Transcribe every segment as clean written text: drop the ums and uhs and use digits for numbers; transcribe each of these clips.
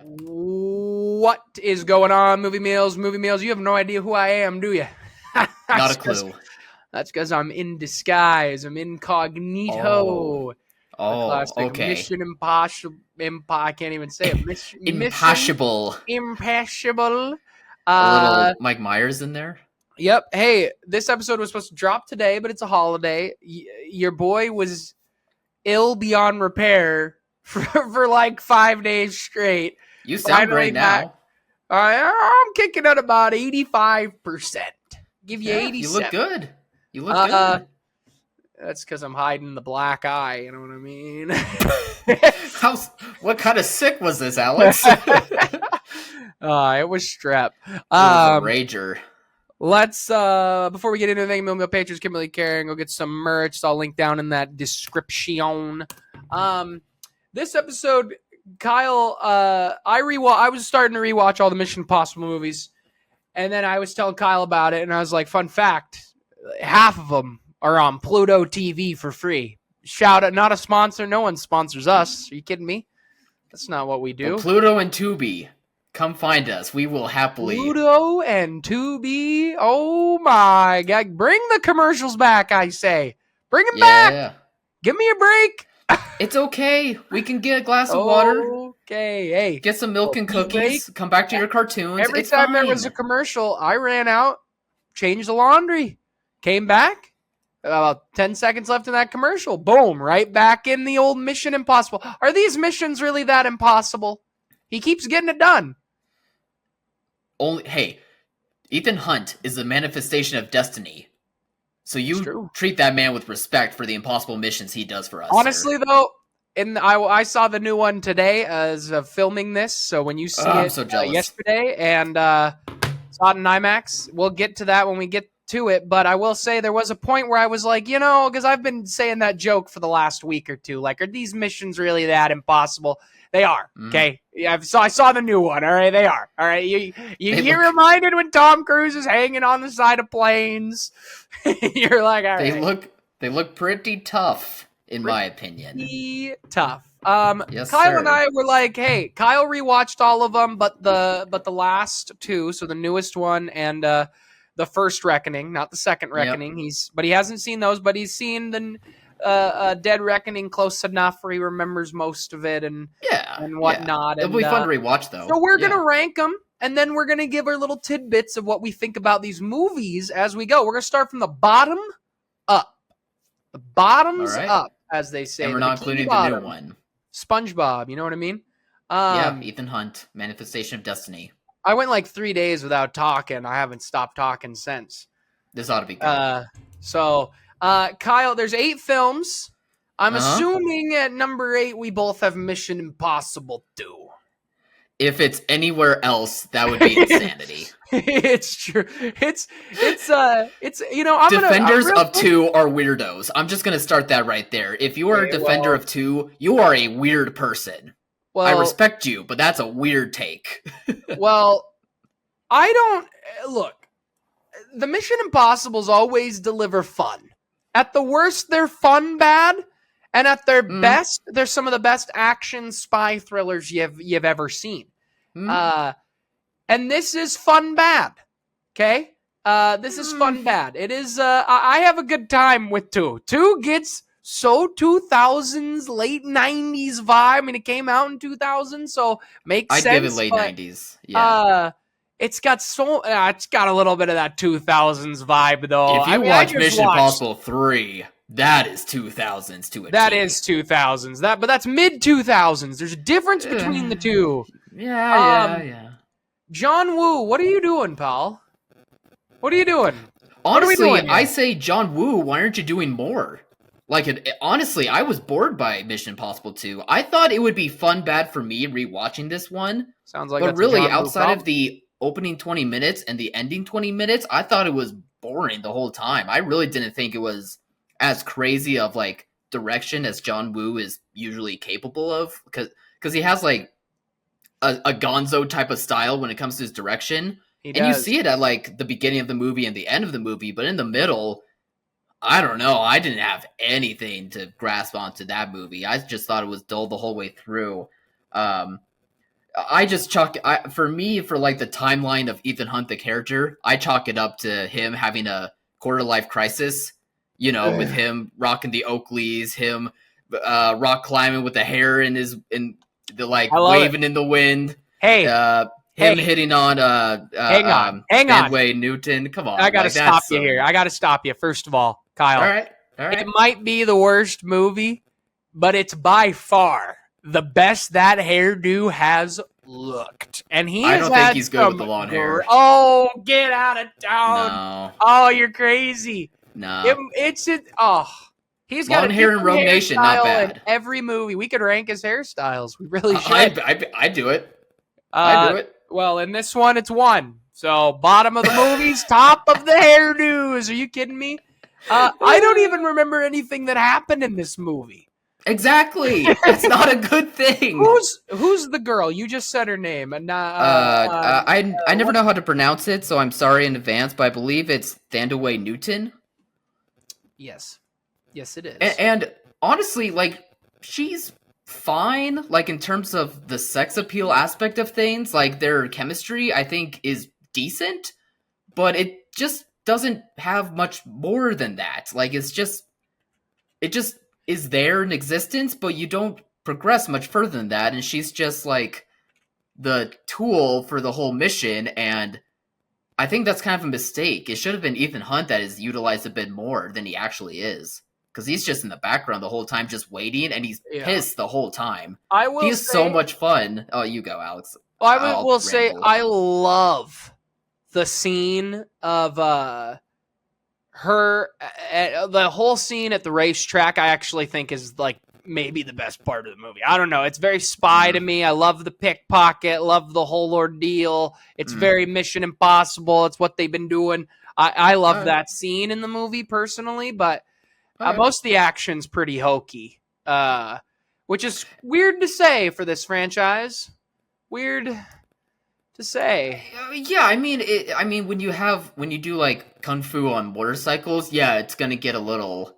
What is going on, Movie Meals? Movie Meals, you have no idea who I am, do you? Not a clue. That's because I'm in disguise. I'm incognito. The classic Okay. Mission Impossible. I can't even say it. Mission Impossible. Impossible. A little Mike Myers in there. Yep. Hey, this episode was supposed to drop today, but it's a holiday. Your boy was ill beyond repair for like 5 days straight. You sound great now. I'm kicking at about 85%. Give you 87. You look good. You look good. That's because I'm hiding the black eye. You know what I mean? What kind of sick was this, Alex? It was strep. It was a rager. Let's before we get into anything, Mill Patrons, Kimberly Caring, go get some merch. It's all linked down in that description. This episode, Kyle, I was starting to rewatch all the Mission Impossible movies, and then I was telling Kyle about it, and I was like, fun fact, half of them are on Pluto TV for free. Shout out, not a sponsor. No one sponsors us. Are you kidding me? That's not what we do. Well, Pluto and Tubi, come find us. We will happily. Pluto and Tubi. Oh my God. Bring the commercials back, I say. Bring them back. Give me a break. It's okay. We can get a glass of water. Okay. Hey. Get some milk and cookies. Come back to your cartoons. Every time there was a commercial, I ran out, changed the laundry, came back. About 10 seconds left in that commercial. Boom. Right back in the old Mission Impossible. Are these missions really that impossible? He keeps getting it done. Hey, Ethan Hunt is a manifestation of destiny. So you treat that man with respect for the impossible missions he does for us. Honestly, though, I saw the new one today as of filming this. So when you see it, I'm so jealous. Yesterday and saw it in IMAX. We'll get to that when we get to it. But I will say there was a point where I was like, because I've been saying that joke for the last week or two. Like, are these missions really that impossible? They are. Okay. Yeah, I saw the new one. All right. They are. All right. You're reminded when Tom Cruise is hanging on the side of planes. You're like, all right. They look pretty tough, in my opinion. Tough. Yes, Kyle and I were like, hey, Kyle rewatched all of them, but the last two, so the newest one and the first Reckoning, not the second Reckoning. Yep. But he hasn't seen those, but he's seen the Dead Reckoning close enough where he remembers most of it and whatnot. It'll be fun to rewatch, though. So we're gonna rank them, and then we're gonna give our little tidbits of what we think about these movies as we go. We're gonna start from the bottom up. The bottoms up, as they say. And we're not including the new one. SpongeBob, you know what I mean? Ethan Hunt, Manifestation of Destiny. I went like 3 days without talking. I haven't stopped talking since. This ought to be good. Kyle, there's 8 films. I'm assuming at number 8 we both have Mission Impossible 2. If it's anywhere else, that would be insanity. It's true. It's Defenders of 2 are weirdos. I'm just gonna start that right there. If you are a defender of 2, you are a weird person. Well, I respect you, but that's a weird take. Well, I don't look. The Mission Impossibles always deliver fun. At the worst, they're fun bad, and at their best, they're some of the best action spy thrillers you've ever seen. And this is fun bad. Okay, this is fun bad. It is. I have a good time with 2. 2 gets so 2000s, late 90s vibe. I mean, it came out in 2000, so makes sense. I'd give it late 90s. Yeah. It's got a little bit of that 2000s vibe, though. If you watch Mission Impossible 3, that is 2000s to a That T. is 2000s. But that's mid 2000s. There's a difference between the two. Yeah. John Woo, what are you doing, pal? What are you doing? Honestly, I say, John Woo, why aren't you doing more? Honestly, I was bored by Mission Impossible 2. I thought it would be fun bad for me rewatching this one. Sounds like but really, outside of the opening 20 minutes and the ending 20 minutes, I thought it was boring the whole time. I really didn't think it was as crazy of like direction as John Woo is usually capable of, because he has like a gonzo type of style when it comes to his direction. And you see it at like the beginning of the movie and the end of the movie, but in the middle, I don't know. I didn't have anything to grasp onto that movie. I just thought it was dull the whole way through. I just for me, for like the timeline of Ethan Hunt, the character, I chalk it up to him having a quarter life crisis, with him rocking the Oakleys, him rock climbing with the hair in the like I love waving it. in the wind, Hey, him hitting on hang on. Fenway Newton. Come I on, got to like stop that's you here. some. I got to stop you. First of all, All Kyle, right, all it right. might be the worst movie, but it's by far the best that hairdo has looked. And he I has don't think had he's good with some. the long hair. Oh, get out of town. No, Oh, you're crazy. no. Oh, he's got a Long hair in different Rogue Nation, not hairstyle in bad. every movie. We could rank his hairstyles. We really I should. do it. I Uh, do it. well, in this one, it's one. So bottom of the movies, top of the hairdos. Are you kidding me? I don't even remember anything that happened in this movie. Exactly. That's not a good thing. Who's the girl? You just said her name, and I never what? know how to pronounce it, so I'm sorry in advance, but I believe it's Thandaway Newton. Yes, it is. And honestly, like she's fine. Like in terms of the sex appeal aspect of things, like their chemistry, I think is decent, but it just doesn't have much more than that. Like it just is there in existence, but you don't progress much further than that. And she's just like the tool for the whole mission. And I think that's kind of a mistake. It should have been Ethan Hunt that is utilized a bit more than he actually is. Because he's just in the background the whole time, just waiting, and he's pissed the whole time. I will He's so much fun. Oh, you go, Alex. I will say I love the scene of her, the whole scene at the racetrack. I actually think is like maybe the best part of the movie. I don't know. It's very spy to me. I love the pickpocket, love the whole ordeal. It's very Mission Impossible. It's what they've been doing. I love that scene in the movie personally, but most of the action's pretty hokey, which is weird to say for this franchise. Weird to say. Yeah, I mean, when you do like kung fu on motorcycles, yeah, it's gonna get a little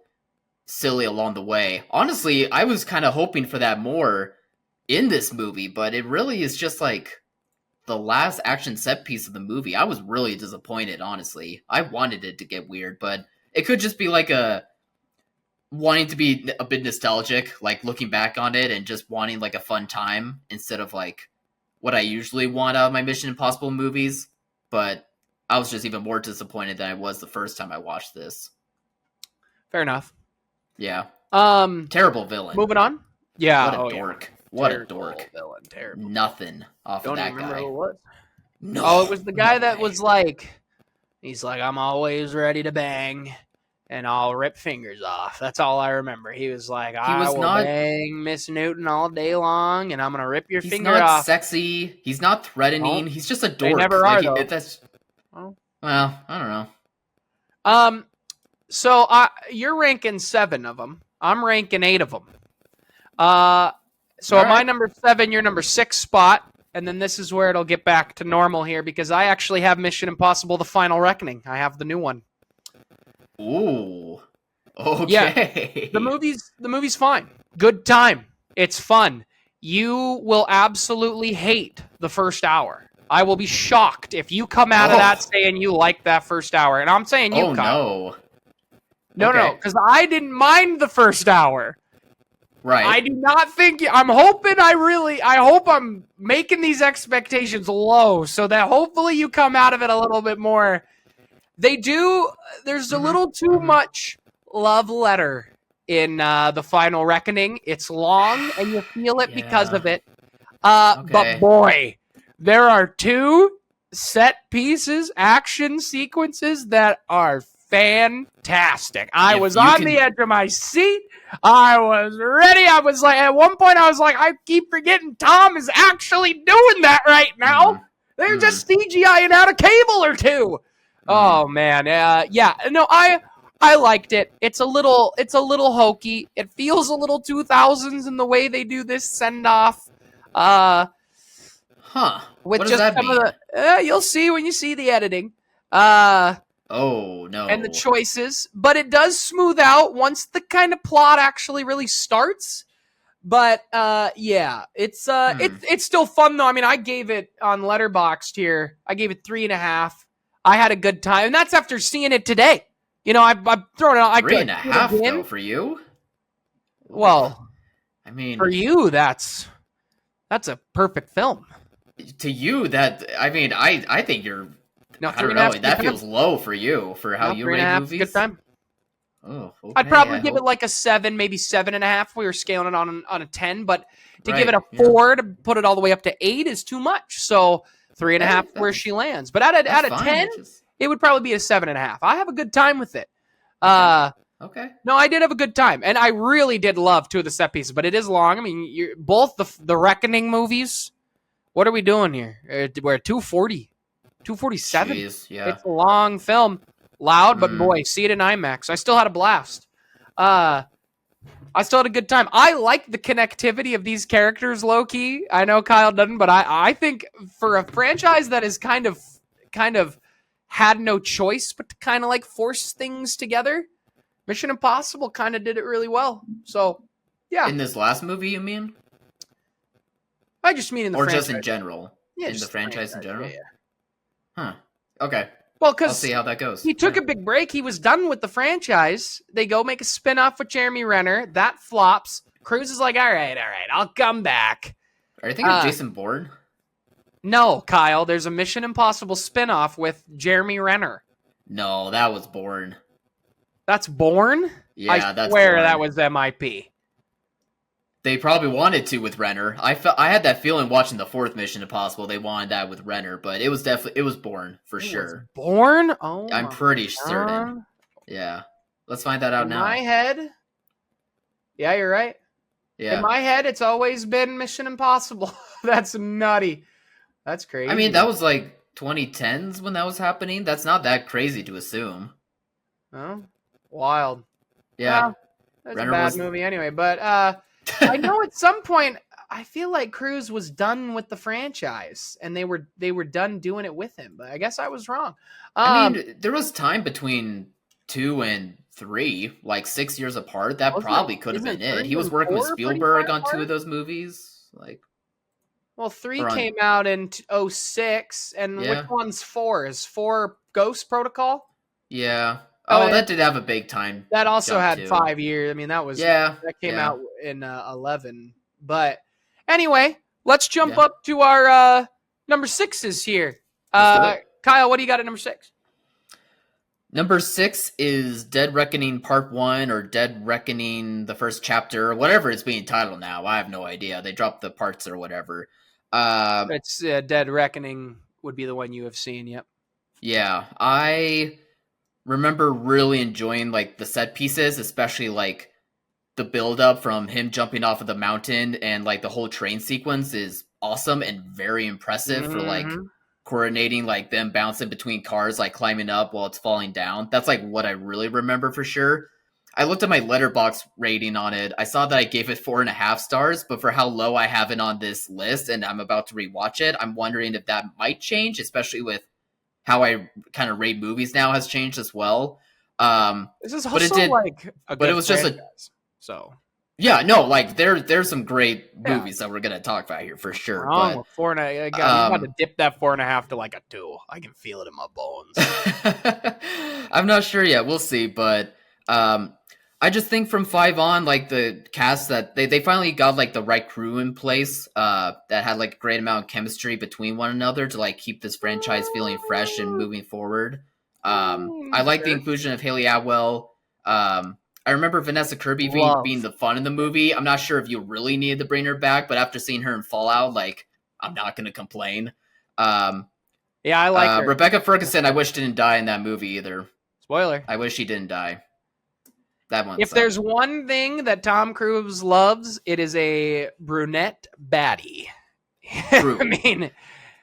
silly along the way. Honestly, I was kind of hoping for that more in this movie, but it really is just like the last action set piece of the movie. I was really disappointed, honestly. I wanted it to get weird, but it could just be like wanting to be a bit nostalgic, like looking back on it and just wanting like a fun time instead of like what I usually want out of my Mission Impossible movies. But I was just even more disappointed than I was the first time I watched this. Fair enough. Yeah. Terrible villain. Moving on. Yeah. What a dork. Yeah. What terrible a dork. Villain. Terrible. Nothing off Don't of that even remember guy. who it was. No. Oh, it was the guy that was like, he's like, I'm always ready to bang, and I'll rip fingers off. That's all I remember. He was like, I will bang Miss Newton all day long, and I'm gonna rip your finger off. He's not sexy. He's not threatening. Oh, he's just a dork. They never are, though. Well, I don't know. So you're ranking 7 of them. I'm ranking 8 of them. So at my number 7, your number 6 spot, and then this is where it'll get back to normal here because I actually have Mission Impossible: The Final Reckoning. I have the new one. Ooh. Okay. Yeah, the movie's fine. Good time. It's fun. You will absolutely hate the first hour. I will be shocked if you come out of that saying you like that first hour. And I'm saying you, Kyle. No, because I didn't mind the first hour. Right. I do not think. I'm hoping. I hope I'm making these expectations low so that hopefully you come out of it a little bit more. There's a little too much love letter in The Final Reckoning. It's long and you feel it because of it. But boy, there are 2 set pieces, action sequences that are fantastic. I was on the edge of my seat. I was ready. I was like, at one point, I was like, I keep forgetting Tom is actually doing that right now. They're just CGIing out a cable or 2. Oh man, yeah. No, I liked it. It's a little hokey. It feels a little 2000s in the way they do this send off. What With does that some mean? of the, you'll see when you see the editing. Oh no. And the choices, but it does smooth out once the kind of plot actually really starts. But yeah, it's still fun though. I mean, I gave it on Letterboxd here. I gave it 3.5. I had a good time, and that's after seeing it today. You know, I'm throwing it out. I Three could and a see it half again. though for you. Oof. Well, I mean, for you, that's a perfect film. to you, I think you're. No, I don't 3.5 know. is a good That time. feels low for you for how No, you three and a rate half is a good movies. time. Oh, I'd okay. probably I give it hope. like a 7, maybe 7.5. We were scaling it on a 10, but to give it Right. a Yeah. 4 to put it all the way up to 8 is too much. So 3.5 Hey, where she that's lands. But at a fine. 10, It just it would probably be a 7.5. I have a good time with it. okay. Okay. No, I did have a good time, and I really did love two of the set pieces. But it is long. I mean, both the Reckoning movies. What are we doing here? We're at 240, 247. Jeez. Yeah. It's a long film, loud, but Mm. boy, see it in IMAX. I still had a blast. I still had a good time. I like the connectivity of these characters, low key. I know Kyle doesn't, but I think for a franchise that is kind of had no choice but to kind of like force things together, Mission Impossible kind of did it really well. So, yeah, In this last movie, you mean, I just mean in the or franchise. just in general? Yeah, In the just the franchise in franchise. Yeah, general? yeah. Huh. Okay. Well, I'll because see how that goes. he took Yeah. a big break. He was done with the franchise. They go make a spinoff with Jeremy Renner. That flops. Cruise is like, all right, I'll come back. Are you thinking of Jason Bourne? No, Kyle, there's a Mission Impossible spinoff with Jeremy Renner. No, that was Bourne. That's Bourne? Yeah, I that's swear Bourne. that was MIP. They probably wanted to with Renner. I had that feeling watching the fourth Mission Impossible. They wanted that with Renner, but it was Bourne for sure. Bourne? Oh, I'm my pretty certain. God. Yeah, let's find that out In now. my head, yeah, you're right. Yeah, In my head, it's always been Mission Impossible. That's nutty. That's crazy. I mean that was like 2010s when that was happening. That's not that crazy to assume. Oh, wild. Yeah, Well, that's Renner a bad was movie anyway. But I know at some point, I feel like Cruise was done with the franchise, and they were done doing it with him. But I guess I was wrong. I mean, there was time between 2 and 3, like 6 years apart. That probably could have been it. He was working with Spielberg on 2 of those movies. Like, well, 3 on, came out in 06, and Yeah. which one's 4? Is 4 Ghost Protocol? yeah. Oh, Oh, that did have a big time. That also jump had too. 5 years. I mean, that came yeah. out in 11. But anyway, let's jump Yeah. up to our number 6s here. Let's do it. Kyle, what do you got at number 6? Number 6 is Dead Reckoning Part 1 or Dead Reckoning the first chapter, whatever it's being titled now. I have no idea. They dropped the parts or whatever. It's Dead Reckoning would be the one you have seen. Yep. Yeah, I remember really enjoying like the set pieces, especially like the build up from him jumping off of the mountain, and like the whole train sequence is awesome and very impressive for like coordinating like them bouncing between cars, like climbing up while it's falling down. That's like what I really remember for sure. I looked at my Letterbox rating on it. I saw that I gave it 4.5 stars, but for how low I have it on this list and I'm about to rewatch it, I'm wondering if that might change, especially with how I kind of rate movies now has changed as well. This is but it also did, like a good but it was just franchise, so yeah, no, like there's some great movies that we're gonna talk about here for sure. wrong But with 4.5. I'm about to dip that 4.5 to like a 2. I can feel it in my bones. I'm not sure yet. We'll see, but I just think from 5 on, like the cast that they finally got like the right crew in place that had like a great amount of chemistry between one another to like keep this franchise feeling fresh and moving forward. I like the inclusion of Haley Atwell. I remember Vanessa Kirby being the fun in the movie. I'm not sure if you really needed to bring her back, but after seeing her in Fallout, like I'm not gonna complain. Yeah, I like her. Rebecca Ferguson. I wish didn't die in that movie either. Spoiler. I wish she didn't die. That one. If there's one thing that Tom Cruise loves, it is a brunette baddie. True. I mean,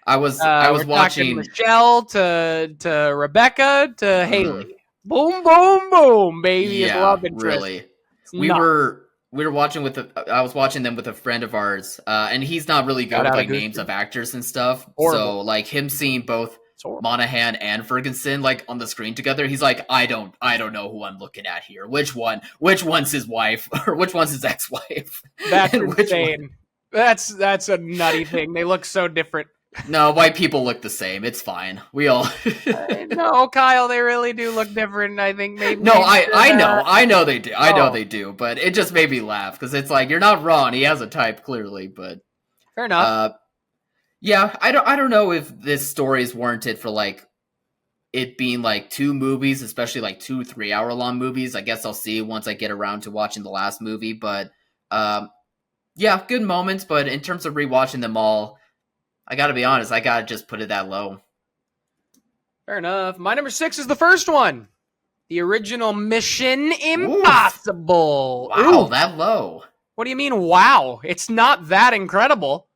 I was watching Michelle to Rebecca to Haley. Boom, boom, boom, baby. Yeah, love interest. really. We were watching I was watching them with a friend of ours, and he's not really good with like names of actors and stuff. Horrible. So like him seeing both Monahan and Ferguson like on the screen together. He's like, I don't know who I'm looking at here. Which one's his wife or which one's his ex-wife? That's insane. That's a nutty thing. They look so different. No, white people look the same. It's fine. We all. No, Kyle, they really do look different. I think maybe. No, I know they do. I know they do. But it just made me laugh because it's like you're not wrong. He has a type clearly, but fair enough. Yeah, I don't know if this story is warranted for like it being like 2 movies, especially like 2 3-hour long movies. I guess I'll see once I get around to watching the last movie. But yeah, good moments. But in terms of rewatching them all, I gotta be honest, I gotta just put it that low. Fair enough. My number 6 is the first one. The original Mission Impossible. Oof. Wow, Ooh. that low. What do you mean, wow? It's not that incredible.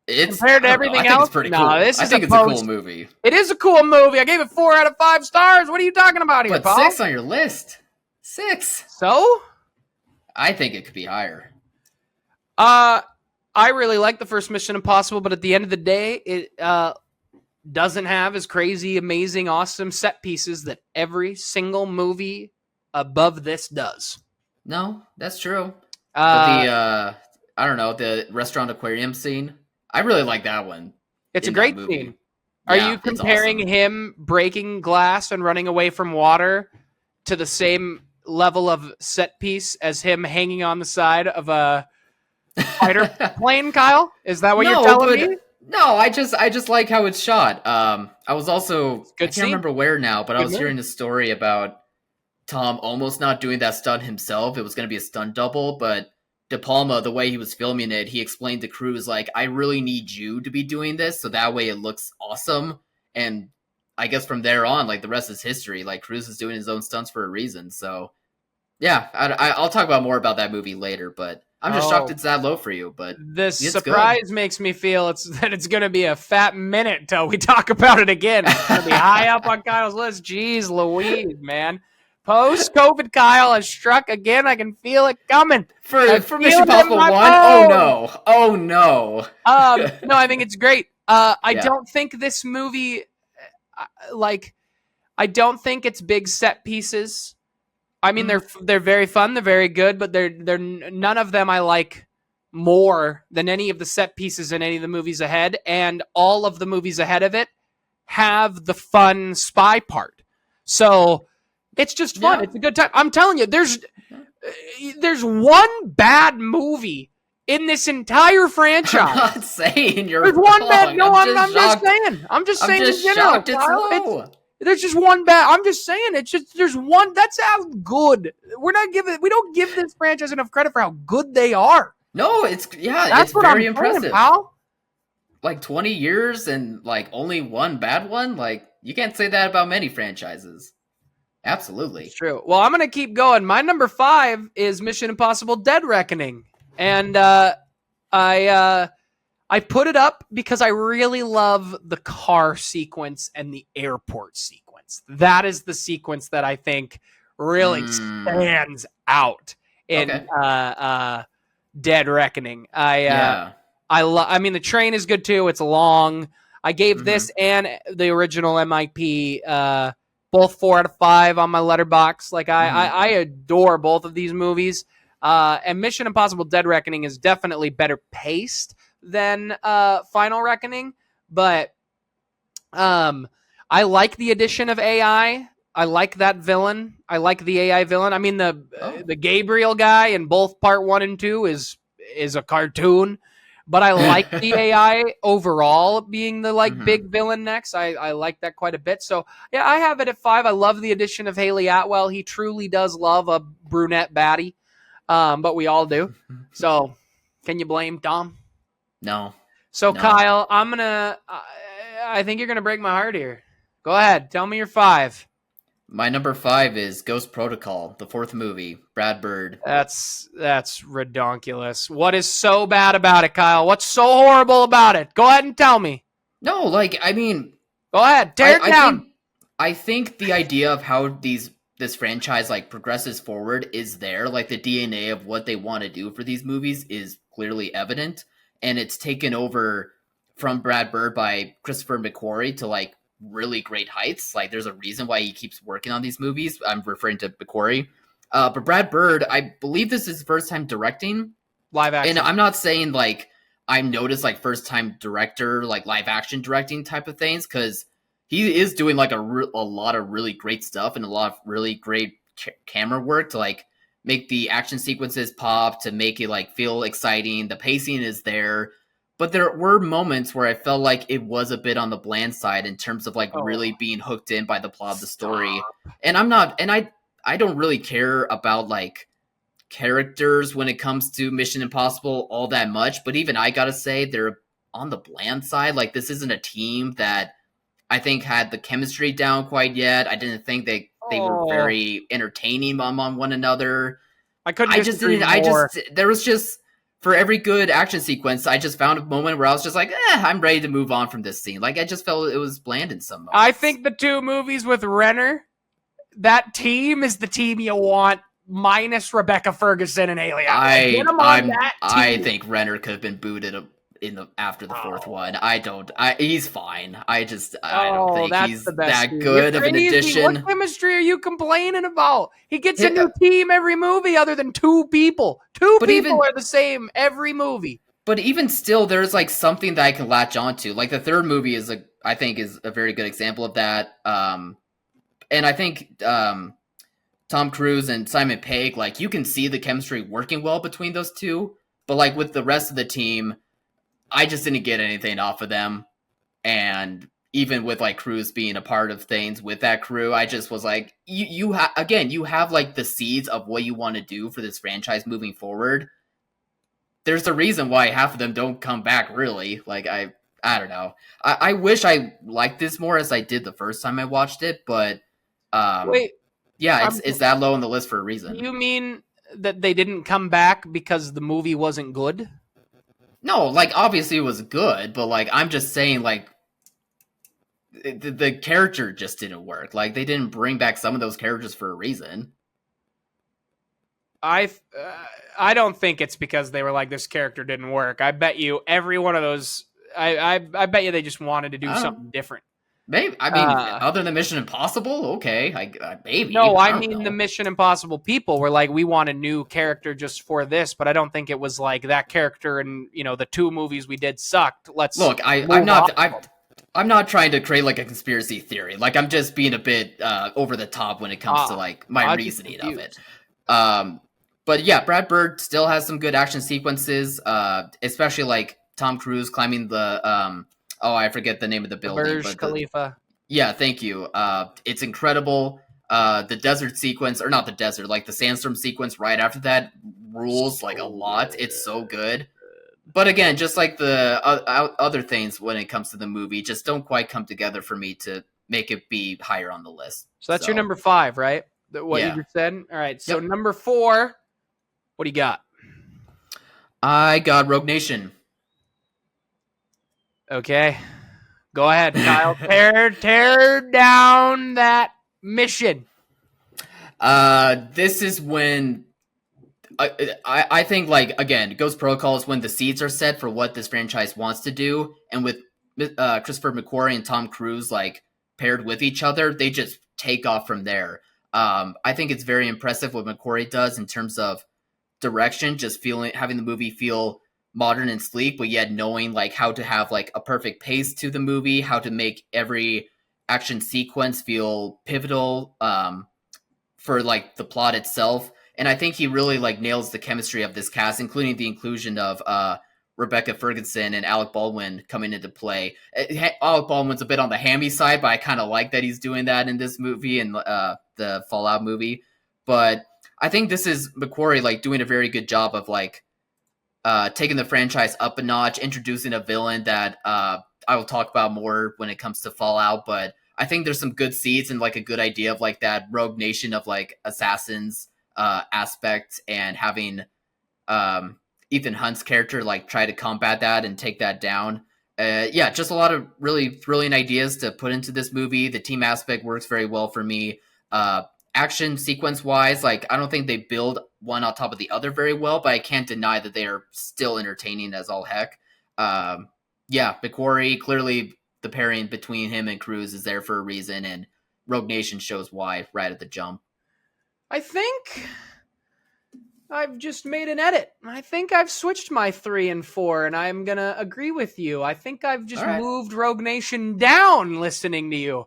Compared to everything else? It's pretty cool. I think it's a cool movie. It is a cool movie. I gave it 4 out of 5 stars. What are you talking about here, but Paul? 6 on your list. 6. So? I think it could be higher. I really like the first Mission Impossible, but at the end of the day, it doesn't have as crazy, amazing, awesome set pieces that every single movie above this does. No, that's true. But I don't know, the restaurant aquarium scene, I really like that one. It's a great scene. Are you comparing him breaking glass and running away from water to the same level of set piece as him hanging on the side of a fighter plane, Kyle? Is that what you're telling me? No, I just like how it's shot. I was also I can't remember where now, but I was hearing a story about Tom almost not doing that stunt himself. It was going to be a stunt double, but De Palma, the way he was filming it, he explained to Cruise like, I really need you to be doing this, so that way it looks awesome. And I guess from there on, like the rest is history. Like Cruise is doing his own stunts for a reason. So yeah, I'll talk about more about that movie later, but I'm just shocked it's that low for you. But this surprise makes me feel that it's going to be a fat minute till we talk about it again. It's going to be high up on Kyle's list. Jeez Louise, man. Post-COVID Kyle has struck again. I can feel it coming. For Mission Impossible 1? Oh, no. Oh, no. No, I think it's great. I don't think this movie, I don't think it's big set pieces. I mean, they're very fun. They're very good, but they're none of them I like more than any of the set pieces in any of the movies ahead. And all of the movies ahead of it have the fun spy part. So it's just fun. Yeah. It's a good time. I'm telling you, there's one bad movie in this entire franchise. I'm not saying you're There's one bad. No, I'm just saying. I'm just saying in general. It's low. There's just one bad. I'm just saying. It's just there's one. That's how good. We don't give this franchise enough credit for how good they are. No, that's it's very impressive. Pal. Like 20 years and like only one bad one. Like you can't say that about many franchises. Absolutely. It's true. Well, I'm going to keep going. My number 5 is Mission Impossible Dead Reckoning. And I put it up because I really love the car sequence and the airport sequence. That is the sequence that I think really stands out in Dead Reckoning. I mean, the train is good too. It's long. I gave this and the original MIP both 4 out of 5 on my Letterbox. Like I adore both of these movies. And Mission Impossible Dead Reckoning is definitely better paced than Final Reckoning, but I like the addition of AI. I like that villain. I like the AI villain. I mean the Gabriel guy in both part 1 and 2 is a cartoon, but I like the AI overall being the big villain next. I like that quite a bit. So yeah, I have it at 5. I love the addition of Haley Atwell. He truly does love a brunette baddie, but we all do. So can you blame Tom? No. So Kyle, I think you're gonna break my heart here. Go ahead, tell me your 5. My number 5 is Ghost Protocol, the 4th movie, Brad Bird. That's redonkulous. What is so bad about it, Kyle? What's so horrible about it? Go ahead and tell me. No, I mean, go ahead, tear it down. I think the idea of how this franchise progresses forward is there. Like the DNA of what they want to do for these movies is clearly evident, and it's taken over from Brad Bird by Christopher McQuarrie to really great heights. Like there's a reason why he keeps working on these movies. I'm referring to McQuarrie. But Brad Bird, I believe this is his first time directing. Live And action. I'm not saying like I noticed like first time director, like live action directing type of things, because he is doing like a lot of really great stuff and a lot of really great camera work to like make the action sequences pop, to make it like feel exciting. The pacing is there. But there were moments where I felt like it was a bit on the bland side in terms of like Oh, really being hooked in by the plot of the story. stop. And I'm not, and I don't really care about like characters when it comes to Mission Impossible all that much, but even I gotta say they're on the bland side. Like this isn't a team that I think had the chemistry down quite yet. I didn't think they were Oh, very entertaining among one another. I couldn't I just disagree didn't. I more. just there was just for every good action sequence, I just found a moment where I was just like, I'm ready to move on from this scene. Like I just felt it was bland in some I moments. think the two movies with Renner, that team is the team you want, minus Rebecca Ferguson and Ailey. Get them on that I team. think Renner could have been booted in the after the fourth Oh. one. He's fine. I don't Oh, think that's he's the best that team. You're good of an crazy. What addition. chemistry are you complaining about? He gets a Hi- new team every movie other than two people. Two But people even are the same every movie. but even still, there's like something that I can latch onto. Like the third movie I think is a very good example of that. And I think Tom Cruise and Simon Pegg, like you can see the chemistry working well between those two. But like with the rest of the team, I just didn't get anything off of them. And even with like Cruise being a part of things with that crew, I just was like, you have like the seeds of what you want to do for this franchise moving forward. There's a reason why half of them don't come back really. Like I don't know. I wish I liked this more as I did the first time I watched it, but um Wait, yeah, um, it's that low on the list for a do reason. you mean that they didn't come back because the movie wasn't good? No, like obviously it was good, but like I'm just saying like the character just didn't work. Like they didn't bring back some of those characters for a reason. I uh, I don't think it's because they were like this character didn't work. I bet you every one of those. I bet you they just wanted to do I don't something different. maybe I mean Uh, other than Mission Impossible, okay, maybe no, I I don't mean the know. Mission Impossible people were like, we want a new character just for this, but I don't think it was like that character and the two movies we did sucked. Let's Look, move on. I'm not trying to create like a conspiracy theory. Like I'm just being a bit over the top when it comes to like my I'm just reasoning of it. confused. Um, but yeah, Brad Bird still has some good action sequences, especially like Tom Cruise climbing the oh I forget the name of the The building, Burj but the Khalifa. yeah, thank you. It's incredible. The desert sequence, or not the desert, like the sandstorm sequence right after that rules like a So lot. good. It's so good. But again, just like the other things when it comes to the movie, just don't quite come together for me to make it be higher on the list. So that's your So number 5, right? What you yeah, just said. All right. So yep. number 4. What do you got? I got Rogue Nation. Okay. Go ahead, Kyle. Tear down that mission. This is when I think like again, Ghost Protocol is when the seeds are set for what this franchise wants to do, and with Christopher McQuarrie and Tom Cruise like paired with each other, they just take off from there. I think it's very impressive what McQuarrie does in terms of direction, just having the movie feel modern and sleek, but yet knowing like how to have like a perfect pace to the movie, how to make every action sequence feel pivotal for like the plot itself. And I think he really like nails the chemistry of this cast, including the inclusion of Rebecca Ferguson and Alec Baldwin coming into play. Alec Baldwin's a bit on the hammy side, but I kind of like that he's doing that in this movie and the Fallout movie. But I think this is McQuarrie like doing a very good job of like taking the franchise up a notch, introducing a villain that I will talk about more when it comes to Fallout. But I think there's some good seeds and like a good idea of like that Rogue Nation of like assassins aspect, and having Ethan Hunt's character like try to combat that and take that down. Yeah, just a lot of really thrilling ideas to put into this movie. The team aspect works very well for me. Action sequence wise, like I don't think they build one on top of the other very well, but I can't deny that they are still entertaining as all heck. Yeah, McQuarrie clearly the pairing between him and Cruz is there for a reason, and Rogue Nation shows why right at the jump. I think I've just made an edit. I think I've switched my 3 and 4, and I'm going to agree with you. I think I've just moved Rogue Nation down listening to you.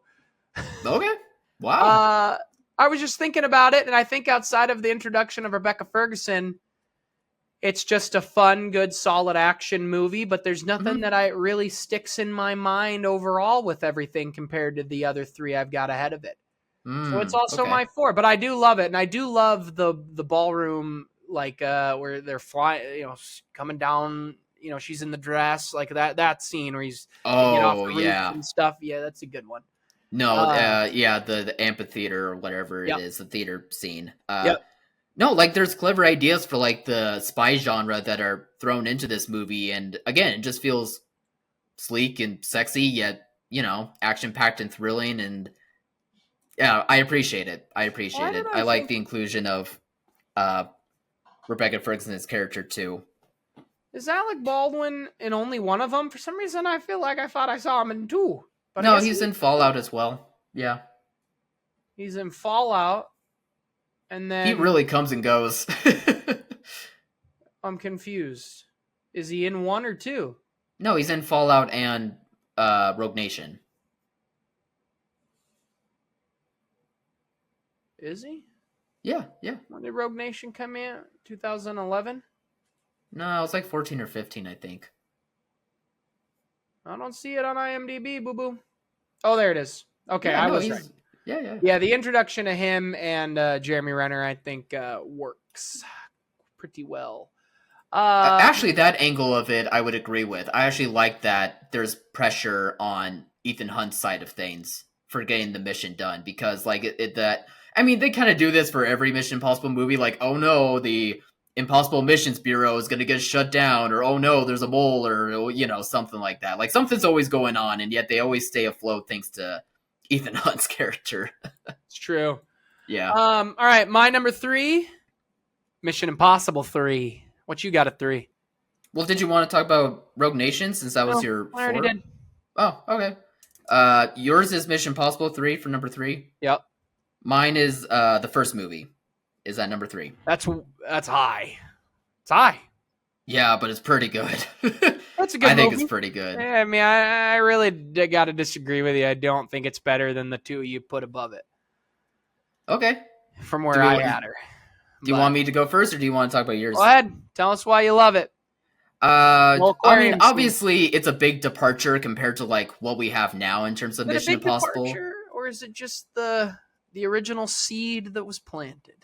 Okay. Wow. I was just thinking about it, and I think outside of the introduction of Rebecca Ferguson, it's just a fun, good, solid action movie, but there's nothing that really sticks in my mind overall with everything compared to the other 3 I've got ahead of it. So it's also my 4, but I do love it, and I do love the ballroom, like where they're flying, coming down. She's in the dress, like that scene where he's getting off the roof and stuff. Yeah, that's a good one. No, the amphitheater or whatever it is, the theater scene. No, like there's clever ideas for like the spy genre that are thrown into this movie, and again, it just feels sleek and sexy, yet action packed and thrilling, and yeah, I appreciate it. I like the inclusion of Rebecca Ferguson's character too. Is Alec Baldwin in only one of them? For some reason, I feel like I thought I saw him in 2. But no, he's in Fallout as well. Yeah, he's in Fallout, and then he really comes and goes. I'm confused. Is he in 1 or 2? No, he's in Fallout and Rogue Nation. Is he? Yeah. When did Rogue Nation come in? 2011? No, it was like 14 or 15, I think. I don't see it on IMDb, boo-boo. Oh, there it is. Okay, yeah, I was right. Yeah, the introduction of him and Jeremy Renner, I think, works pretty well. Actually, that angle of it, I would agree with. I actually like that there's pressure on Ethan Hunt's side of things for getting the mission done, because like they kind of do this for every Mission Impossible movie. Like, oh no, the Impossible Missions Bureau is going to get shut down, or oh no, there's a mole, or something like that. Like something's always going on, and yet they always stay afloat thanks to Ethan Hunt's character. It's true. Yeah. All right, my number 3, Mission Impossible 3. What you got at 3? Well, did you want to talk about Rogue Nation since that was your 4? I already did. Oh, okay. Yours is Mission Impossible 3 for number 3. Yep. Mine is the first movie. Is at number 3. That's high. It's high. Yeah, but it's pretty good. That's a good movie. I think it's pretty good. Yeah, I mean, I really got to disagree with you. I don't think it's better than the 2 you put above it. Okay. From where I had her. Do you want me to go first, or do you want to talk about yours? Go ahead. Tell us why you love it. I mean, obviously, it's a big departure compared to like what we have now in terms of Mission Impossible. Departure, or is it just the original seed that was planted?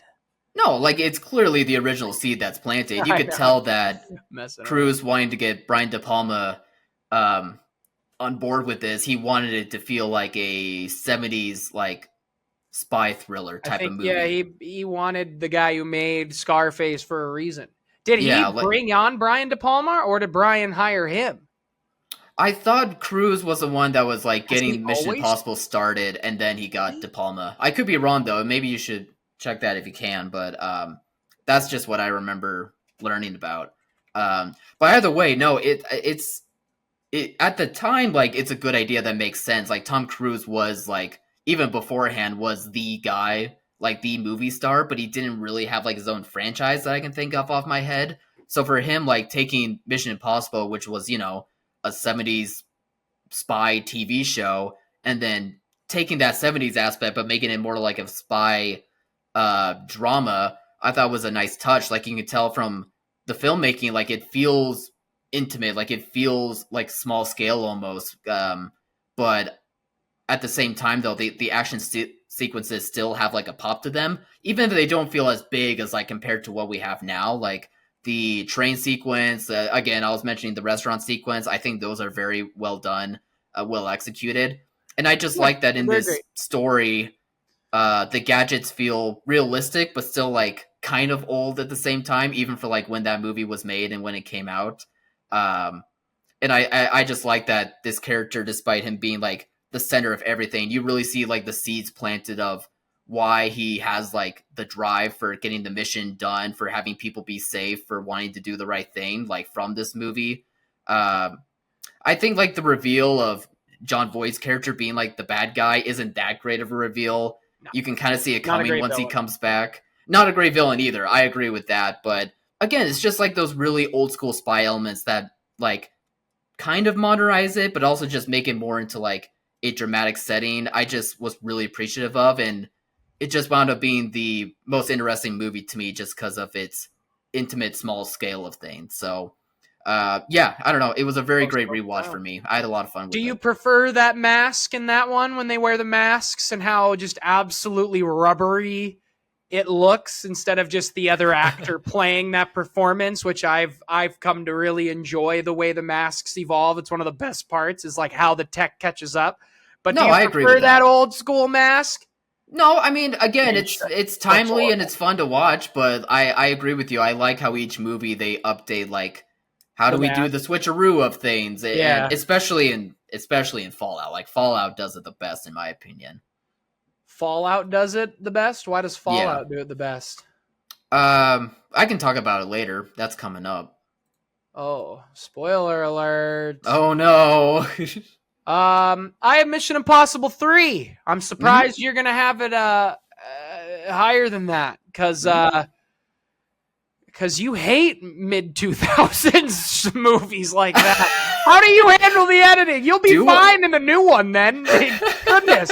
No, like it's clearly the original seed that's planted. You could tell that Cruz wanting to get Brian De Palma on board with this. He wanted it to feel like a 70s like spy thriller type of movie. Yeah, he wanted the guy who made Scarface for a reason. Did he bring on Brian De Palma, or did Brian hire him? I thought Cruz was the one that was like getting Mission Impossible started, and then he got De Palma. I could be wrong though. Maybe you should check that if you can, but that's just what I remember learning about. But either way, no, it's at the time, like it's a good idea that makes sense. Like Tom Cruise was like, even beforehand, was the guy, like the movie star, but he didn't really have like his own franchise that I can think of off my head. So for him, like taking Mission Impossible, which was, a 70s spy TV show, and then taking that 70s aspect, but making it more like a spy drama, I thought was a nice touch. Like you can tell from the filmmaking, like it feels intimate, like it feels like small scale almost. But at the same time, though, the action sequences still have like a pop to them, even if they don't feel as big as like compared to what we have now. Like the train sequence, again, I was mentioning the restaurant sequence. I think those are very well done, well executed, and I just like that in this story. The gadgets feel realistic, but still like kind of old at the same time, even for like when that movie was made and when it came out. And I just like that this character, despite him being like the center of everything, you really see like the seeds planted of why he has like the drive for getting the mission done, for having people be safe, for wanting to do the right thing, like from this movie. I think like the reveal of John Voight's character being like the bad guy isn't that great of a reveal. No. You can kind of see it Not a coming great once he villain. comes back. Not a great villain either. I agree with that. But again, it's just like those really old school spy elements that like kind of modernize it, but also just make it more into like a dramatic setting. I just was really appreciative of, and it just wound up being the most interesting movie to me just because of its intimate, small scale of things. So, yeah, I don't know. It was a very great rewatch for me. I had a lot of fun with it. Do you prefer that mask in that one when they wear the masks and how just absolutely rubbery it looks instead of just the other actor playing that performance, which I've come to really enjoy the way the masks evolve. It's one of the best parts is like how the tech catches up. But No, do you I agree prefer with that that. old school mask? No, I mean, again, Yeah, it's timely and it's fun to watch, but I agree with you. I like how each movie they update like how The do we do mask. the switcheroo of things, Yeah. and especially in Fallout. Like Fallout does it the best in my opinion. Fallout does it the best? Why does Yeah. Fallout do it the best? I can talk about it later. That's coming up. Oh, spoiler alert. Oh no. I have Mission Impossible 3. I'm surprised you're going to have it higher than that cuz you hate mid 2000s movies like that. How do you handle the editing? You'll be fine in the new one then. Goodness.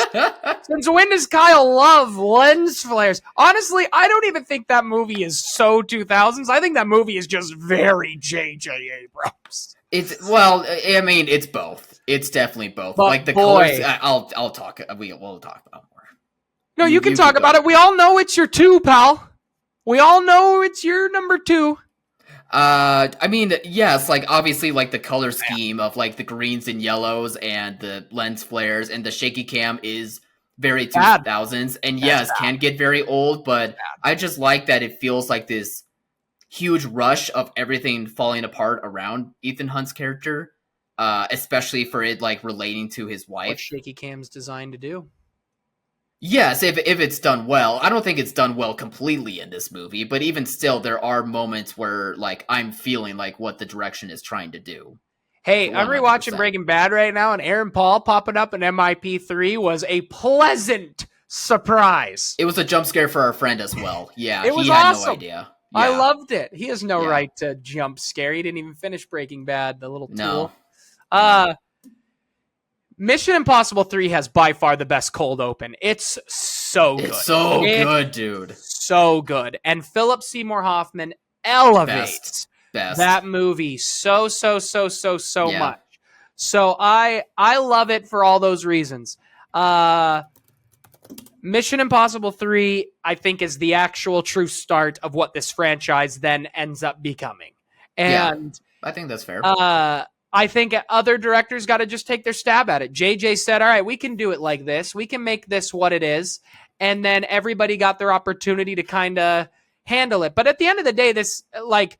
Since when does Kyle love lens flares? Honestly, I don't even think that movie is so 2000s. I think that movie is just very J.J. Abrams. I mean, it's both. It's definitely both. But like the boy, colors, I'll talk. We'll talk about more. No, you can talk about it. We all know it's your 2, pal. We all know it's your number 2. I mean, yes, like obviously like the color scheme of like the greens and yellows and the lens flares and the shaky cam is very 2000s and yes, can get very old, but I just like that it feels like this huge rush of everything falling apart around Ethan Hunt's character, especially for it like relating to his wife. What shaky cam's designed to do. Yes, if it's done well. I don't think it's done well completely in this movie, but even still, there are moments where like I'm feeling like what the direction is trying to do. Hey, I'm 100%. rewatching Breaking Bad right now, and Aaron Paul popping up in MIP3 was a pleasant surprise. It was a jump scare for our friend as well. Yeah, it was he had awesome. no idea. Yeah. I loved it. He has no right to jump scare. He didn't even finish Breaking Bad, the little tool. No. Mission Impossible 3 has by far the best cold open. It's so good. It's so good, dude. So good. And Philip Seymour Hoffman elevates that movie so much. So I love it for all those reasons. Mission Impossible 3, I think, is the actual true start of what this franchise then ends up becoming. And I think that's fair. I think other directors got to just take their stab at it. JJ said, all right, we can do it like this. We can make this what it is. And then everybody got their opportunity to kind of handle it. But at the end of the day, this, like,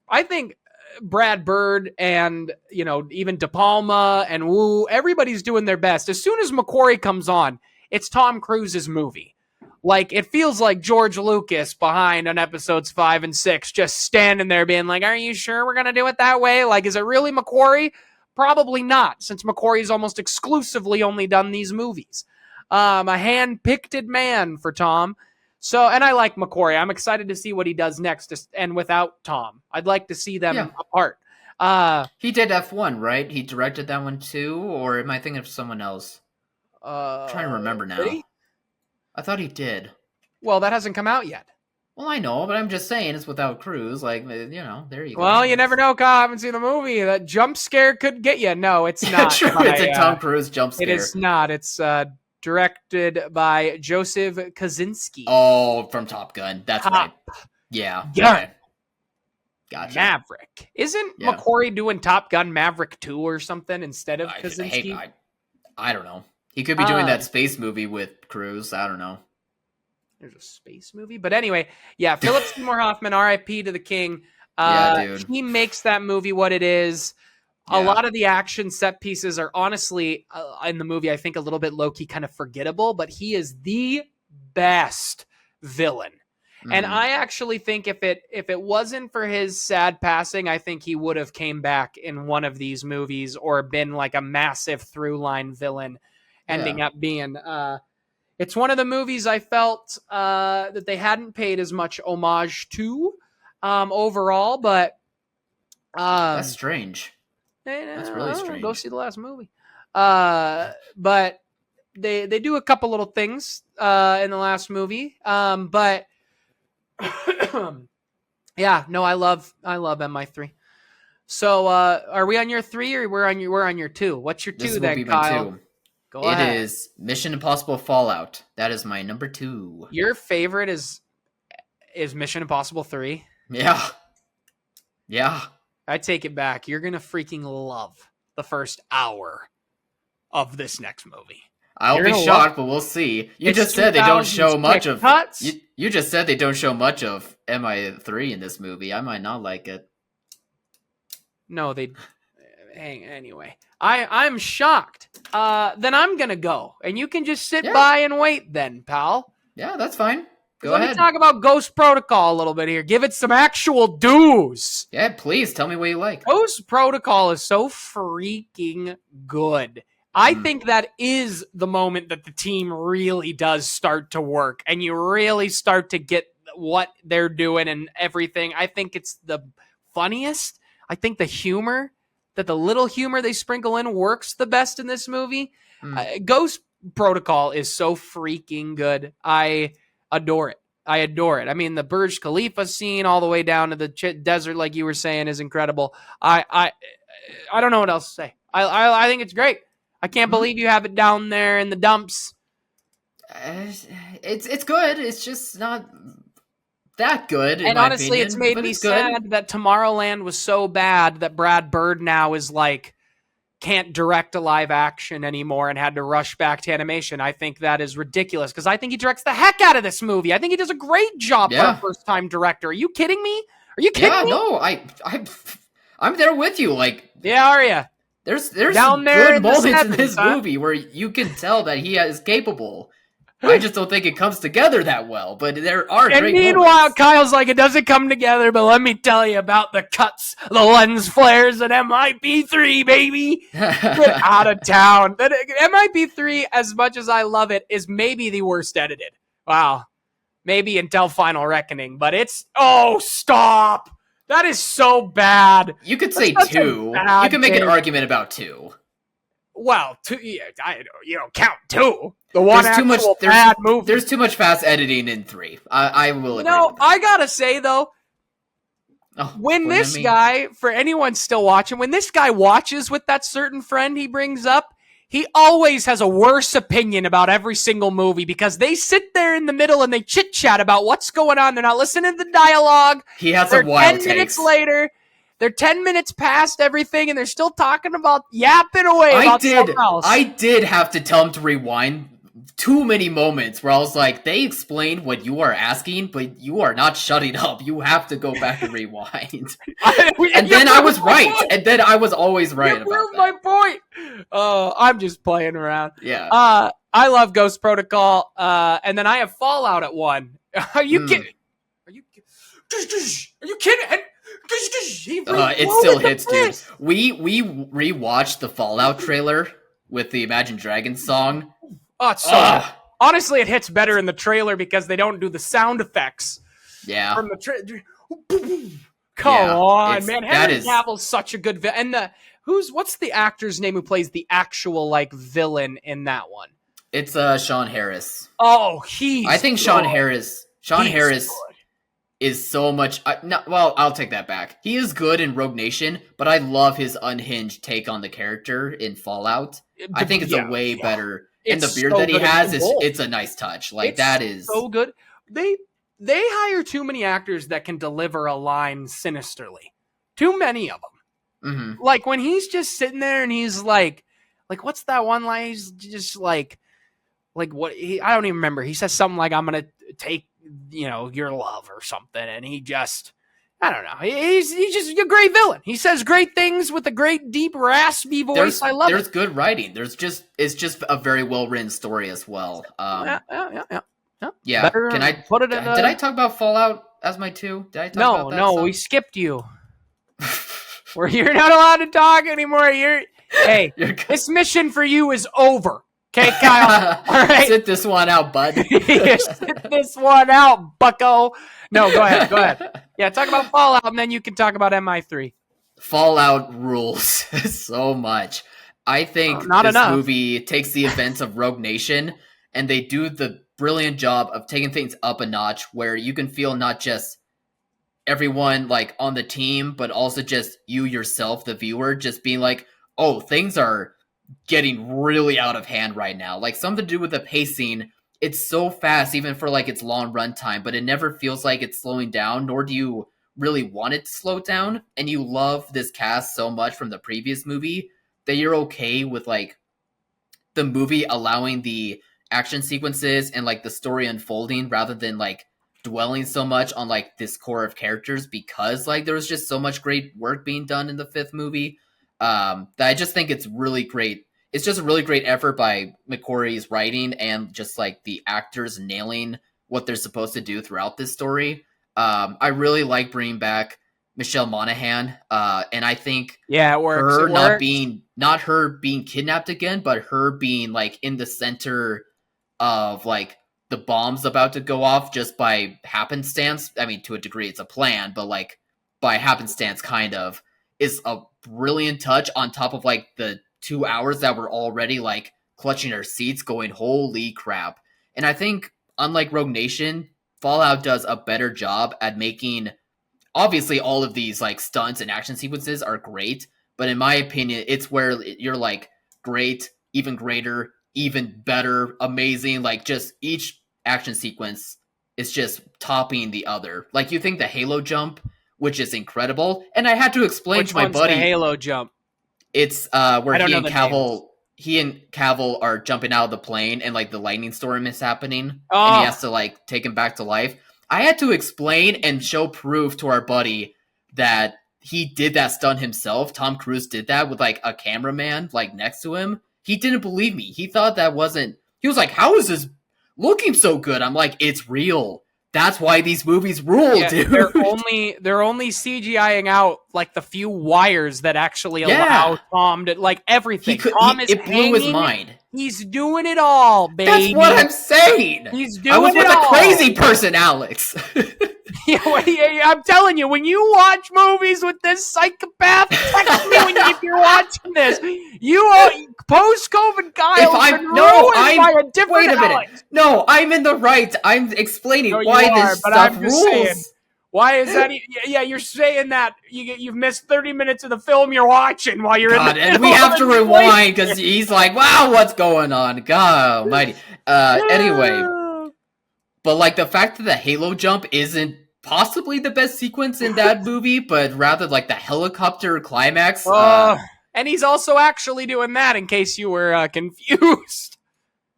I think Brad Bird and, you know, even De Palma and Wu, everybody's doing their best. As soon as McQuarrie comes on, it's Tom Cruise's movie. Like, it feels like George Lucas behind on episodes 5 and 6, just standing there being like, are you sure we're going to do it that way? Like, is it really McQuarrie? Probably not, since McQuarrie's almost exclusively only done these movies. A hand-picked man for Tom. So, and I like McQuarrie. I'm excited to see what he does next, and without Tom. I'd like to see them apart. He did F1, right? He directed that one too, or am I thinking of someone else? I'm trying to remember now. Did he? I thought he did. Well, that hasn't come out yet. Well, I know, but I'm just saying it's without Cruise. Like, you know, there you go. Well, you never know, Kyle. I haven't seen the movie. That jump scare could get you. No, it's not. True, it's a Tom Cruise jump scare. It is not. It's directed by Joseph Kosinski. Oh, from Top Gun. That's right. Yeah. Gun. Okay. Gotcha. Maverick. Isn't McQuarrie doing Top Gun Maverick 2 or something instead of Kosinski? Hey, I don't know. He could be doing that space movie with Cruise. I don't know. There's a space movie? But anyway, yeah, Philip Seymour Hoffman, R.I.P. to the king. Dude. He makes that movie what it is. A lot of the action set pieces are honestly, in the movie, I think a little bit low-key kind of forgettable, but he is the best villain. And Mhm. I actually think if it wasn't for his sad passing, I think he would have came back in one of these movies or been like a massive through line villain, ending Yeah, up being. It's one of the movies I felt that they hadn't paid as much homage to overall, but that's um, strange. That's really go strange. see the last movie. But they do a couple little things in the last movie, but yeah, no, I love MI3. So are we on your 3 or we're on your 2? What's your This 2 will then, be my Kyle? two. Go It ahead. is Mission Impossible Fallout. That is my number 2. Your favorite is Mission Impossible 3. Yeah, yeah. I take it back. You're going to freaking love the first hour of this next movie. I'll You're be going to love shocked, but we'll see. You it's just said they don't show 2000s quick much of. cuts. You just said they don't show much of MI3 in this movie. I might not like it. No, they anyway. I'm shocked. Then I'm going to go and you can just sit Yeah. by and wait then, pal. Yeah, that's fine. Go Let ahead. me talk about Ghost Protocol a little bit here. Give it some actual dues. Yeah, please tell me what you like. Ghost Protocol is so freaking good. I think that is the moment that the team really does start to work and you really start to get what they're doing and everything. I think it's the funniest. I think the humor, that the little humor they sprinkle in works the best in this movie. Ghost Protocol is so freaking good. I adore it. I adore it. I mean, the Burj Khalifa scene all the way down to the desert, like you were saying, is incredible. I don't know what else to say. I think it's great. I can't believe you have it down there in the dumps. It's good. It's just not that good, in And my honestly, opinion, it's made but me it's good. sad that Tomorrowland was so bad that Brad Bird now is like, can't direct a live action anymore and had to rush back to animation. I think that is ridiculous because I think he directs the heck out of this movie. I think he does a great job for a first-time director. Are you kidding me? Are you kidding me? No, I'm there with you. Like, yeah, are you? There's Down there good in the moments in 7s, this huh? movie where you can tell that he is capable. I just don't think it comes together that well, but there are And great meanwhile, moments. Kyle's like, it doesn't come together, but let me tell you about the cuts, the lens flares, and MIP3, baby. Get out of town. That MIP3, as much as I love it, is maybe the worst edited. Wow. Maybe until Final Reckoning, but it's, oh, stop. That is so bad. You could say 2. You can make an argument about 2. Well, 2, yeah, you don't count 2. The one bad movie. There's too much fast editing in 3. I will agree with that. I gotta say, though, when this guy, for anyone still watching, when this guy watches with that certain friend he brings up, he always has a worse opinion about every single movie because they sit there in the middle and they chit-chat about what's going on. They're not listening to the dialogue. He has some wild 10 minutes later. They're 10 minutes past everything, and they're still talking about yapping away about something else. I did have to tell him to rewind too many moments where I was like, they explained what you are asking, but you are not shutting up. You have to go back and rewind. And then I was right. And then I was always right about that. My point. I'm just playing around. Yeah. I love Ghost Protocol, and then I have Fallout at 1. Are you kidding? Are you kidding? It still hits, dude. We rewatched the Fallout trailer with the Imagine Dragons song. Oh, it's so good. Honestly, it hits better in the trailer because they don't do the sound effects. Yeah. From the Come on, man. Henry Cavill's such a good villain. And what's the actor's name who plays the actual like villain in that one? It's Sean Harris. Oh, I think good. Sean Harris Good. is so much. Well, I'll take that back. He is good in Rogue Nation, but I love his unhinged take on the character in Fallout. I think it's a way better. And the beard that he has it's a nice touch. Like that is so good. They hire too many actors that can deliver a line sinisterly. Too many of them. Mm-hmm. Like when he's just sitting there and he's like what's that one line? He's just like what I don't even remember. He says something like, "I'm gonna take your love" or something, and he just. I don't know. He's just a great villain. He says great things with a great, deep, raspy voice. I love it. There's good writing. It's just a very well written story as well. Yeah. Yeah. Yeah. Better Can I put it in did I talk about Fallout as my 2? Did I talk about that? No, we skipped you. Where you're not allowed to talk anymore. Hey, this mission for you is over. Okay, Kyle. All right. Sit this one out, bud. Sit this one out, bucko. No, go ahead. Go ahead. Yeah, talk about Fallout, and then you can talk about MI3. Fallout rules so much. I think Not this enough. movie takes the events of Rogue Nation and they do the brilliant job of taking things up a notch where you can feel not just everyone like on the team, but also just you yourself, the viewer, just being like, oh, things are getting really out of hand right now. Like something to do with the pacing. It's so fast, even for like its long runtime, but it never feels like it's slowing down, nor do you really want it to slow down. And you love this cast so much from the previous movie that you're okay with like the movie allowing the action sequences and like the story unfolding rather than like dwelling so much on like this core of characters because like there was just so much great work being done in the fifth movie that I just think it's really great. It's just a really great effort by McQuarrie's writing and just like the actors nailing what they're supposed to do throughout this story. I really like bringing back Michelle Monaghan, and I think it works. her not her being kidnapped again, but her being like in the center of like the bombs about to go off just by happenstance. I mean, to a degree, it's a plan, but like by happenstance, kind of is a brilliant touch on top of like the 2 hours that were already like clutching our seats, going holy crap. And I think unlike Rogue Nation, Fallout does a better job at making. Obviously, all of these like stunts and action sequences are great, but in my opinion, it's where you're like great, even greater, even better, amazing. Like just each action sequence is just topping the other. Like you think the Halo jump, which is incredible, and I had to explain Which to my one's buddy. the Halo jump? It's I where don't he know and the names. Cavill are jumping out of the plane and like the lightning storm is happening and Oh. he has to like take him back to life. I had to explain and show proof to our buddy that he did that stunt himself. Tom Cruise did that with like a cameraman like next to him. He didn't believe me. He thought that wasn't. He was like, "How is this looking so good?" I'm like, "It's real. That's why these movies rule, dude." They're only CGIing out like the few wires that actually allow Tom to like everything. Tom is it blew hanging, his mind. He's doing it all, baby. That's what I'm saying. He's doing it I was with all. a crazy person, Alex. Yeah, I'm telling you, when you watch movies with this psychopath, text me if you're watching this. You post-COVID Kyle has been ruined by a different wait a minute. Alex. No, I'm in the right. I'm explaining why this stuff I'm rules. saying, why is that? Yeah, you're saying that you've missed 30 minutes of the film you're watching while you're in the and we have to rewind because he's like, wow, what's going on? God almighty. Anyway, but like the fact that the Halo jump isn't possibly the best sequence in that movie, but rather like the helicopter climax. And he's also actually doing that in case you were confused.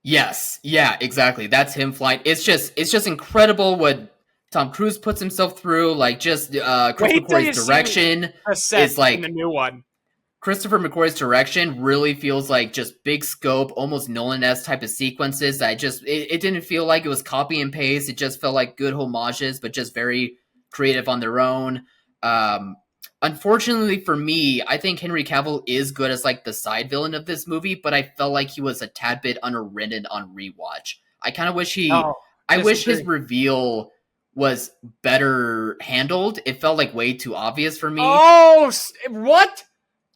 Yes, yeah, exactly. That's him flying. It's just incredible what Tom Cruise puts himself through. Like just Chris McQuarrie's direction is like in the new one. Christopher McQuarrie's direction really feels like just big scope, almost Nolan-esque type of sequences that it didn't feel like it was copy and paste. It just felt like good homages, but just very creative on their own. Unfortunately for me, I think Henry Cavill is good as like the side villain of this movie, but I felt like he was a tad bit underwritten on rewatch. I kind of wish I wish his reveal was better handled. It felt like way too obvious for me. Oh, what?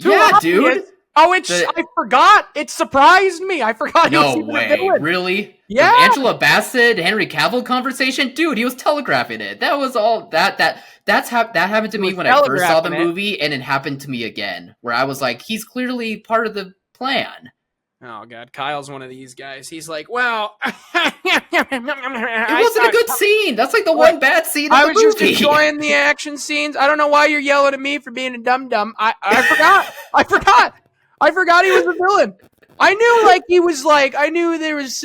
Too obvious? Dude. Oh, I forgot. It surprised me. I forgot. No way. Really? Yeah. The Angela Bassett, Henry Cavill conversation? Dude, he was telegraphing it. That was all that happened to me when I first saw the movie, and it happened to me again, where I was like, he's clearly part of the plan. Oh, God. Kyle's one of these guys. He's like, well... it wasn't a good scene. That's like the one bad scene of the movie. I was just enjoying the action scenes. I don't know why you're yelling at me for being a dum-dum. I forgot. I forgot he was a villain. I knew there was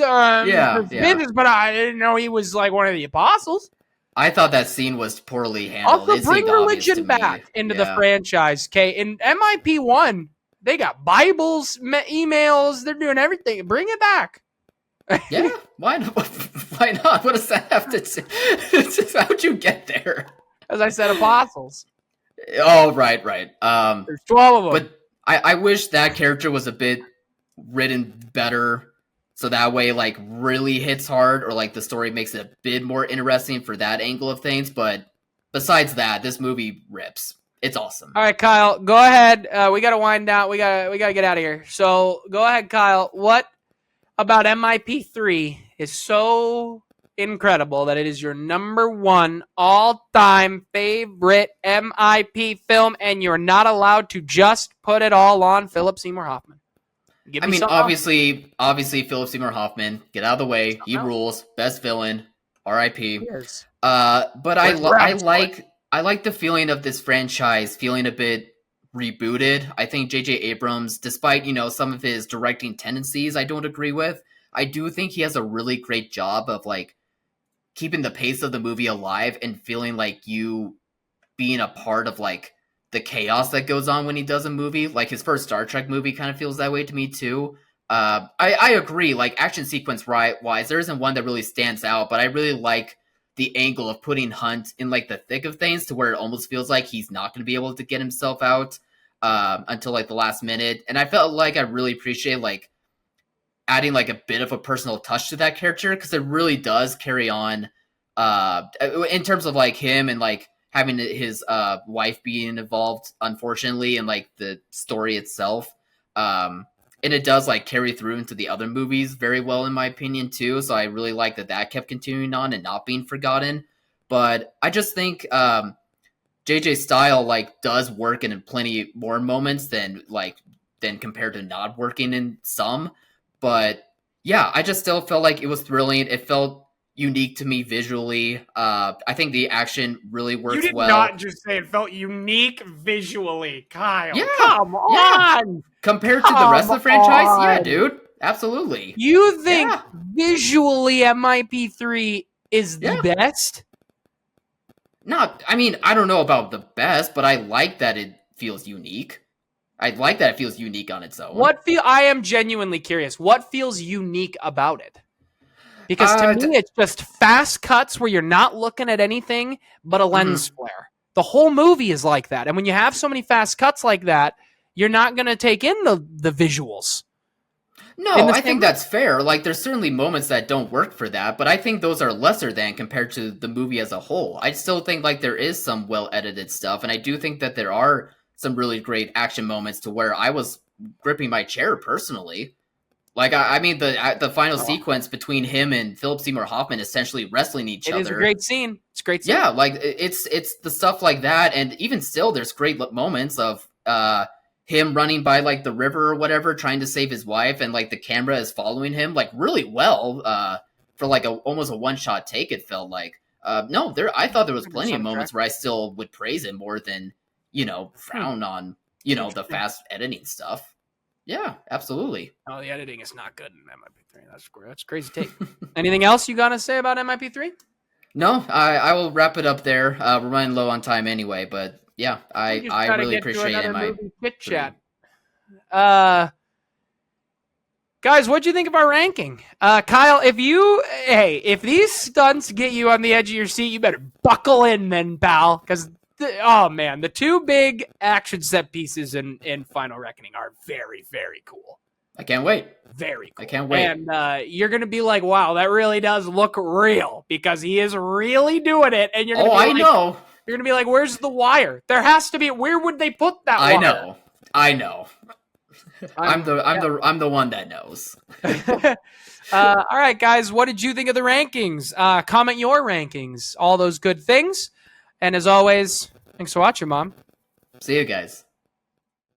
business, but I didn't know he was like one of the apostles. I thought that scene was poorly handled. Also, bring religion back into the franchise, okay? In MIP1... they got Bibles, emails. They're doing everything. Bring it back. Yeah, why not? Why not? What does that have to do? How'd you get there? As I said, apostles. Oh, right. There's 12 of them. But I wish that character was a bit written better, so that way like really hits hard, or like the story makes it a bit more interesting for that angle of things. But besides that, this movie rips. It's awesome. All right, Kyle, go ahead. We got to wind down. We got to get out of here. So go ahead, Kyle. What about MIP3 is so incredible that it is your number one all-time favorite MIP film, and you're not allowed to just put it all on Philip Seymour Hoffman? I mean, obviously, Philip Seymour Hoffman. Get out of the way. He rules. Best villain. R.I.P. But I like the feeling of this franchise feeling a bit rebooted. I think J.J. Abrams, despite some of his directing tendencies, I don't agree with. I do think he has a really great job of like keeping the pace of the movie alive and feeling like you being a part of like the chaos that goes on when he does a movie. Like his first Star Trek movie kind of feels that way to me too. I agree. Like action sequence wise, there isn't one that really stands out, but I really like the angle of putting Hunt in like the thick of things to where it almost feels like he's not going to be able to get himself out until like the last minute. And I felt like I really appreciate like adding like a bit of a personal touch to that character, because it really does carry on in terms of like him and like having his wife being involved, unfortunately, in like the story itself. And it does like carry through into the other movies very well, in my opinion, too. So I really like that kept continuing on and not being forgotten. But I just think JJ's style like does work in plenty more moments than compared to not working in some. But yeah, I just still felt like it was thrilling. It felt unique to me visually. I think the action really works well. You did not just say it felt unique visually, Kyle. Yeah, come on. Compared to the rest of the franchise, yeah, dude, absolutely. You think visually MIP3 is the best? I mean, I don't know about the best, but I like that it feels unique. I like that it feels unique on its own. I am genuinely curious. What feels unique about it? Because to me, it's just fast cuts where you're not looking at anything but a lens flare. The whole movie is like that. And when you have so many fast cuts like that, you're not going to take in the visuals. No, I think that's fair. Like, there's certainly moments that don't work for that, but I think those are lesser than compared to the movie as a whole. I still think, like, there is some well-edited stuff, and I do think that there are some really great action moments to where I was gripping my chair personally. Like, I mean, the final sequence between him and Philip Seymour Hoffman essentially wrestling each other. It is a great scene. It's a great scene. Yeah, like, it's the stuff like that, and even still, there's great moments of him running by, like, the river or whatever, trying to save his wife, and, like, the camera is following him, like, really well for, like, almost a one-shot take, it felt like. I thought there was plenty of moments where I still would praise him more than, frown on, the fast editing stuff. Yeah, absolutely. Oh, the editing is not good in MIP3. That's crazy take. Anything else you got to say about MIP3? No, I will wrap it up there. We're running low on time anyway, but yeah, I really appreciate MIP chat. Guys, what'd you think of our ranking? Kyle, if these stunts get you on the edge of your seat, you better buckle in then, pal, because the two big action set pieces in Final Reckoning are very, very cool. I can't wait. Very cool. I can't wait. And you're going to be like, wow, that really does look real, because he is really doing it. And you're going to know. You're going to be like, where's the wire? There has to be. Where would they put that wire? I know. I'm the one that knows. All right, guys, what did you think of the rankings? Comment your rankings, all those good things. And as always, thanks for watching, Mom. See you guys.